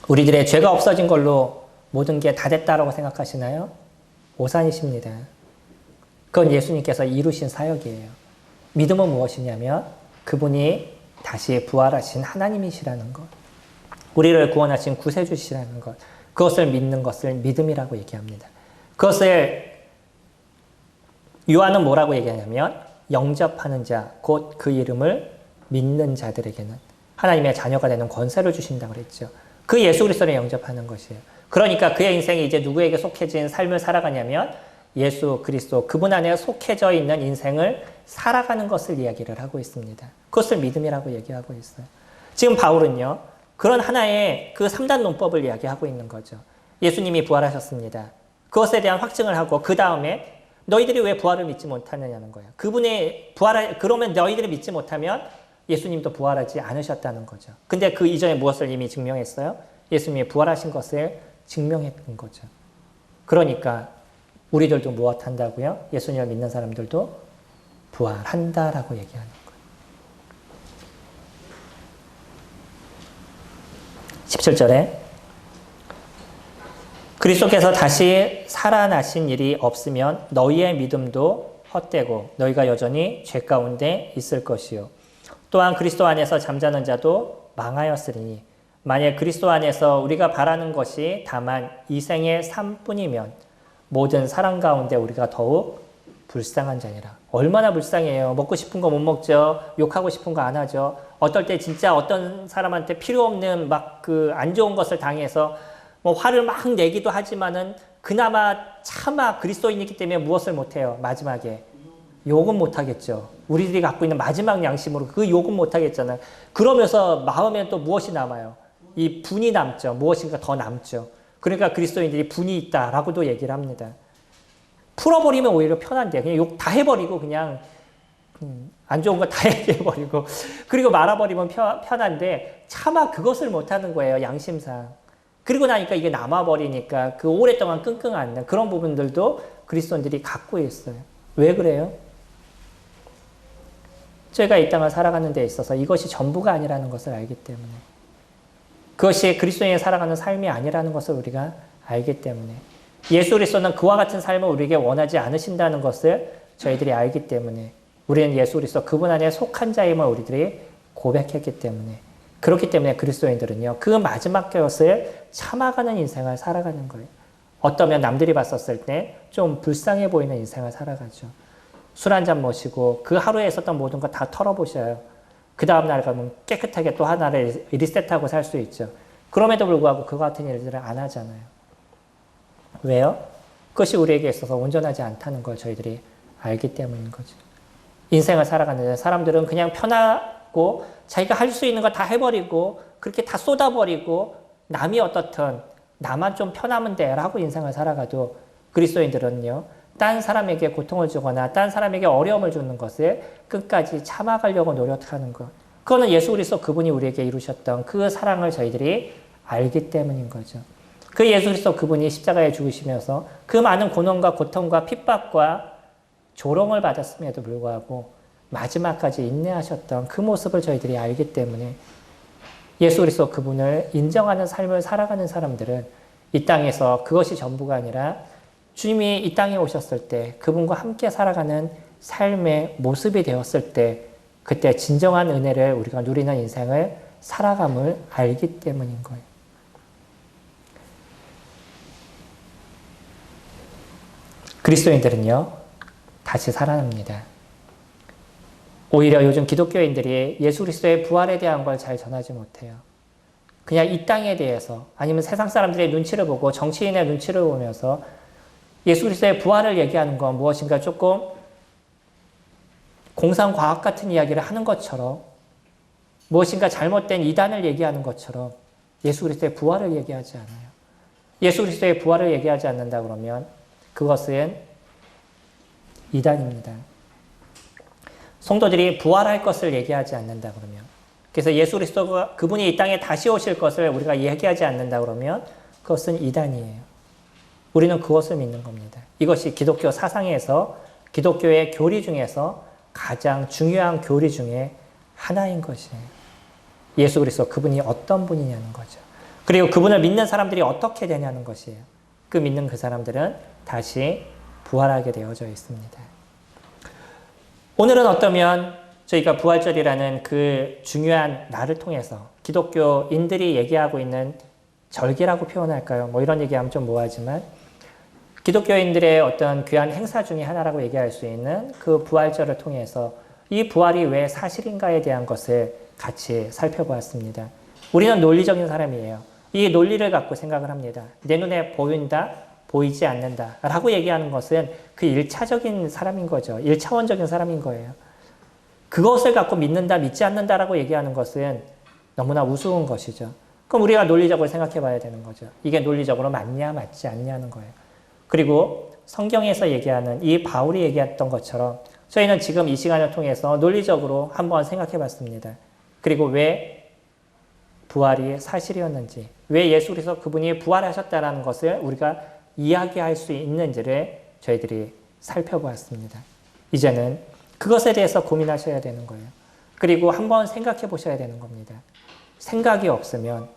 우리들의 죄가 없어진 걸로 모든 게 다 됐다라고 생각하시나요? 오산이십니다. 그건 예수님께서 이루신 사역이에요. 믿음은 무엇이냐면 그분이 다시 부활하신 하나님이시라는 것, 우리를 구원하신 구세주시라는 것, 그것을 믿는 것을 믿음이라고 얘기합니다. 그것을 요한은 뭐라고 얘기하냐면 영접하는 자, 곧 그 이름을 믿는 자들에게는 하나님의 자녀가 되는 권세를 주신다고 그랬죠. 그 예수 그리스도를 영접하는 것이에요. 그러니까 그의 인생이 이제 누구에게 속해진 삶을 살아가냐면 예수 그리스도 그분 안에 속해져 있는 인생을 살아가는 것을 이야기를 하고 있습니다. 그것을 믿음이라고 얘기하고 있어요. 지금 바울은요, 그런 하나의 그 3단 논법을 이야기하고 있는 거죠. 예수님이 부활하셨습니다. 그것에 대한 확증을 하고 그 다음에 너희들이 왜 부활을 믿지 못하느냐는 거예요. 그러면 너희들이 믿지 못하면 예수님도 부활하지 않으셨다는 거죠. 근데 그 이전에 무엇을 이미 증명했어요? 예수님이 부활하신 것을 증명했던 거죠. 그러니까 우리들도 무엇 한다고요? 예수님을 믿는 사람들도 부활한다라고 얘기하는 거예요. 17절에 그리스도께서 다시 살아나신 일이 없으면 너희의 믿음도 헛되고 너희가 여전히 죄 가운데 있을 것이요. 또한 그리스도 안에서 잠자는 자도 망하였으리니 만약 그리스도 안에서 우리가 바라는 것이 다만 이 생의 삶뿐이면 모든 사람 가운데 우리가 더욱 불쌍한 자니라. 얼마나 불쌍해요. 먹고 싶은 거 못 먹죠. 욕하고 싶은 거 안 하죠. 어떨 때 진짜 어떤 사람한테 필요 없는 막 그 안 좋은 것을 당해서 뭐 화를 막 내기도 하지만은 그나마 차마 그리스도인이기 때문에 무엇을 못해요? 마지막에 욕은 못하겠죠. 우리들이 갖고 있는 마지막 양심으로 그 욕은 못하겠잖아요. 그러면서 마음에 또 무엇이 남아요? 이 분이 남죠. 무엇인가 더 남죠. 그러니까 그리스도인들이 분이 있다라고도 얘기를 합니다. 풀어버리면 오히려 편한데 그냥 욕 다 해버리고 그냥 안 좋은 거 다 얘기해버리고 그리고 말아버리면 편한데 차마 그것을 못하는 거예요. 양심상. 그리고 나니까 이게 남아버리니까 그 오랫동안 끙끙 앓는 그런 부분들도 그리스도인들이 갖고 있어요. 왜 그래요? 저희가 이 땅을 살아가는 데 있어서 이것이 전부가 아니라는 것을 알기 때문에, 그것이 그리스도인이 살아가는 삶이 아니라는 것을 우리가 알기 때문에, 예수 그리스도는 그와 같은 삶을 우리에게 원하지 않으신다는 것을 저희들이 알기 때문에, 우리는 예수 그리스도 그분 안에 속한 자임을 우리들이 고백했기 때문에, 그렇기 때문에 그리스도인들은요, 그 마지막 것을 참아가는 인생을 살아가는 거예요. 어떠면 남들이 봤었을 때 좀 불쌍해 보이는 인생을 살아가죠. 술 한잔 마시고 그 하루에 있었던 모든 거 다 털어보셔요. 그 다음날 가면 깨끗하게 또 하나를 리셋하고 살 수 있죠. 그럼에도 불구하고 그와 같은 일들을 안 하잖아요. 왜요? 그것이 우리에게 있어서 온전하지 않다는 걸 저희들이 알기 때문인 거죠. 인생을 살아가는데 사람들은 그냥 편하고 자기가 할 수 있는 거 다 해버리고 그렇게 다 쏟아버리고 남이 어떻든 나만 좀 편하면 돼 라고 인생을 살아가도, 그리스도인들은요, 딴 사람에게 고통을 주거나 딴 사람에게 어려움을 주는 것을 끝까지 참아가려고 노력하는 것, 그거는 예수 그리스도 그분이 우리에게 이루셨던 그 사랑을 저희들이 알기 때문인 거죠. 그 예수 그리스도 그분이 십자가에 죽으시면서 그 많은 고난과 고통과 핍박과 조롱을 받았음에도 불구하고 마지막까지 인내하셨던 그 모습을 저희들이 알기 때문에, 예수 그리스도 그분을 인정하는 삶을 살아가는 사람들은 이 땅에서 그것이 전부가 아니라 주님이 이 땅에 오셨을 때 그분과 함께 살아가는 삶의 모습이 되었을 때, 그때 진정한 은혜를 우리가 누리는 인생을 살아감을 알기 때문인 거예요. 그리스도인들은요, 다시 살아납니다. 오히려 요즘 기독교인들이 예수 그리스도의 부활에 대한 걸 잘 전하지 못해요. 그냥 이 땅에 대해서, 아니면 세상 사람들의 눈치를 보고 정치인의 눈치를 보면서 예수 그리스도의 부활을 얘기하는 건 무엇인가 조금 공상과학 같은 이야기를 하는 것처럼, 무엇인가 잘못된 이단을 얘기하는 것처럼 예수 그리스도의 부활을 얘기하지 않아요. 예수 그리스도의 부활을 얘기하지 않는다 그러면 그것은 이단입니다. 성도들이 부활할 것을 얘기하지 않는다 그러면, 그래서 예수 그리스도가 그분이 이 땅에 다시 오실 것을 우리가 얘기하지 않는다 그러면 그것은 이단이에요. 우리는 그것을 믿는 겁니다. 이것이 기독교 사상에서, 기독교의 교리 중에서 가장 중요한 교리 중에 하나인 것이에요. 예수 그리스도 그분이 어떤 분이냐는 거죠. 그리고 그분을 믿는 사람들이 어떻게 되냐는 것이에요. 그 믿는 그 사람들은 다시 부활하게 되어져 있습니다. 오늘은 어떠면 저희가 부활절이라는 그 중요한 날을 통해서 기독교인들이 얘기하고 있는 절기라고 표현할까요? 뭐 이런 얘기하면 좀 뭐하지만, 기독교인들의 어떤 귀한 행사 중에 하나라고 얘기할 수 있는 그 부활절을 통해서 이 부활이 왜 사실인가에 대한 것을 같이 살펴보았습니다. 우리는 논리적인 사람이에요. 이 논리를 갖고 생각을 합니다. 내 눈에 보인다, 보이지 않는다 라고 얘기하는 것은 그 1차적인 사람인 거죠. 1차원적인 사람인 거예요. 그것을 갖고 믿는다, 믿지 않는다라고 얘기하는 것은 너무나 우스운 것이죠. 그럼 우리가 논리적으로 생각해 봐야 되는 거죠. 이게 논리적으로 맞냐, 맞지 않냐는 거예요. 그리고 성경에서 얘기하는 이 바울이 얘기했던 것처럼 저희는 지금 이 시간을 통해서 논리적으로 한번 생각해 봤습니다. 그리고 왜 부활이 사실이었는지, 왜 예수 그리스도 그분이 부활하셨다는 것을 우리가 이야기할 수 있는지를 저희들이 살펴보았습니다. 이제는 그것에 대해서 고민하셔야 되는 거예요. 그리고 한번 생각해 보셔야 되는 겁니다. 생각이 없으면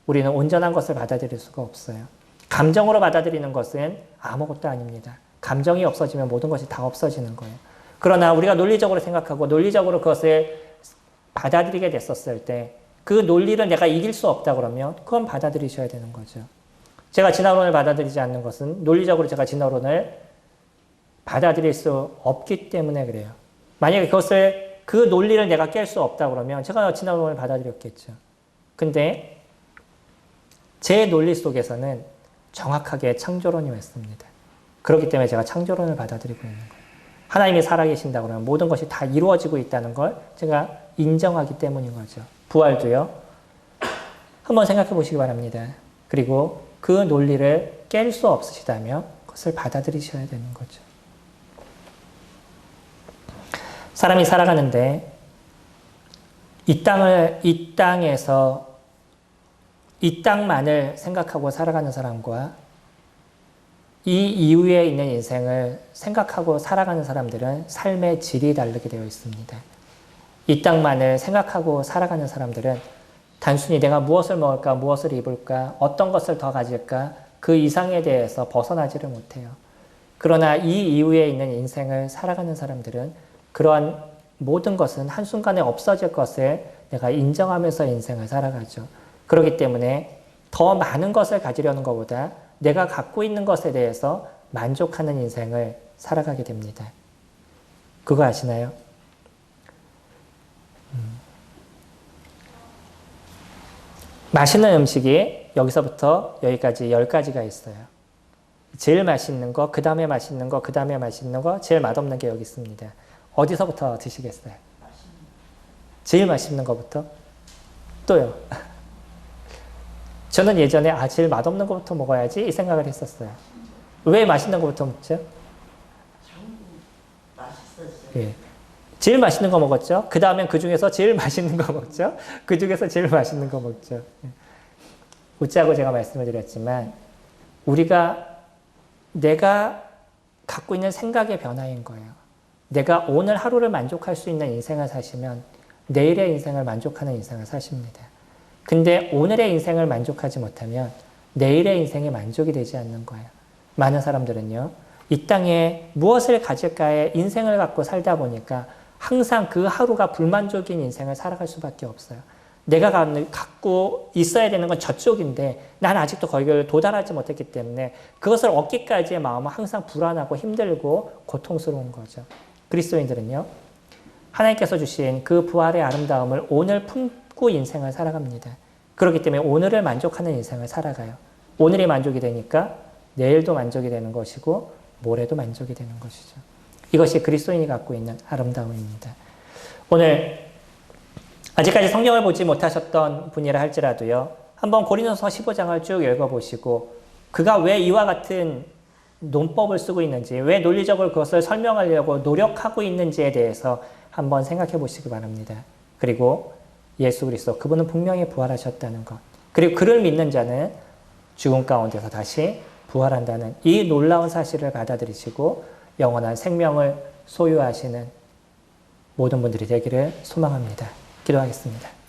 우리는 온전한 것을 받아들일 수가 없어요. 감정으로 받아들이는 것은 아무것도 아닙니다. 감정이 없어지면 모든 것이 다 없어지는 거예요. 그러나 우리가 논리적으로 생각하고 논리적으로 그것을 받아들이게 됐었을 때 그 논리를 내가 이길 수 없다 그러면 그건 받아들이셔야 되는 거죠. 제가 진화론을 받아들이지 않는 것은 논리적으로 제가 진화론을 받아들일 수 없기 때문에 그래요. 만약에 그 논리를 내가 깰 수 없다 그러면 제가 진화론을 받아들였겠죠. 근데 제 논리 속에서는 정확하게 창조론이 왔습니다. 그렇기 때문에 제가 창조론을 받아들이고 있는 거예요. 하나님이 살아계신다 그러면 모든 것이 다 이루어지고 있다는 걸 제가 인정하기 때문인 거죠. 부활도요. 한번 생각해 보시기 바랍니다. 그리고 그 논리를 깰 수 없으시다면 그것을 받아들이셔야 되는 거죠. 사람이 살아가는데 이 땅에서 이 땅만을 생각하고 살아가는 사람과 이 이후에 있는 인생을 생각하고 살아가는 사람들은 삶의 질이 다르게 되어 있습니다. 이 땅만을 생각하고 살아가는 사람들은 단순히 내가 무엇을 먹을까, 무엇을 입을까, 어떤 것을 더 가질까, 그 이상에 대해서 벗어나지를 못해요. 그러나 이 이후에 있는 인생을 살아가는 사람들은 그러한 모든 것은 한순간에 없어질 것을 내가 인정하면서 인생을 살아가죠. 그렇기 때문에 더 많은 것을 가지려는 것보다 내가 갖고 있는 것에 대해서 만족하는 인생을 살아가게 됩니다. 그거 아시나요? 맛있는 음식이 여기서부터 여기까지 10가지가 있어요. 제일 맛있는 거, 그 다음에 맛있는 거, 그 다음에 맛있는 거, 제일 맛없는 게 여기 있습니다. 어디서부터 드시겠어요? 제일 맛있는 거부터? 또요. 저는 예전에 제일 맛없는 거부터 먹어야지 이 생각을 했었어요. 왜 맛있는 거부터 먹죠? 예. 제일 맛있는 거 먹었죠. 그 다음엔 그 중에서 제일 맛있는 거 먹죠. 그 중에서 제일 맛있는 거 먹죠. 웃자고 제가 말씀을 드렸지만 내가 갖고 있는 생각의 변화인 거예요. 내가 오늘 하루를 만족할 수 있는 인생을 사시면 내일의 인생을 만족하는 인생을 사십니다. 근데 오늘의 인생을 만족하지 못하면 내일의 인생이 만족이 되지 않는 거예요. 많은 사람들은요, 이 땅에 무엇을 가질까에 인생을 갖고 살다 보니까 항상 그 하루가 불만족인 인생을 살아갈 수밖에 없어요. 내가 갖고 있어야 되는 건 저쪽인데 난 아직도 거기를 도달하지 못했기 때문에 그것을 얻기까지의 마음은 항상 불안하고 힘들고 고통스러운 거죠. 그리스도인들은요, 하나님께서 주신 그 부활의 아름다움을 오늘 품고 인생을 살아갑니다. 그렇기 때문에 오늘을 만족하는 인생을 살아가요. 오늘이 만족이 되니까 내일도 만족이 되는 것이고 모레도 만족이 되는 것이죠. 이것이 그리스도인이 갖고 있는 아름다움입니다. 오늘 아직까지 성경을 보지 못하셨던 분이라 할지라도요, 한번 고린도서 15장을 쭉 읽어보시고 그가 왜 이와 같은 논법을 쓰고 있는지, 왜 논리적으로 그것을 설명하려고 노력하고 있는지에 대해서 한번 생각해 보시기 바랍니다. 그리고 예수 그리스도, 그분은 분명히 부활하셨다는 것, 그리고 그를 믿는 자는 죽음 가운데서 다시 부활한다는 이 놀라운 사실을 받아들이시고 영원한 생명을 소유하시는 모든 분들이 되기를 소망합니다. 기도하겠습니다.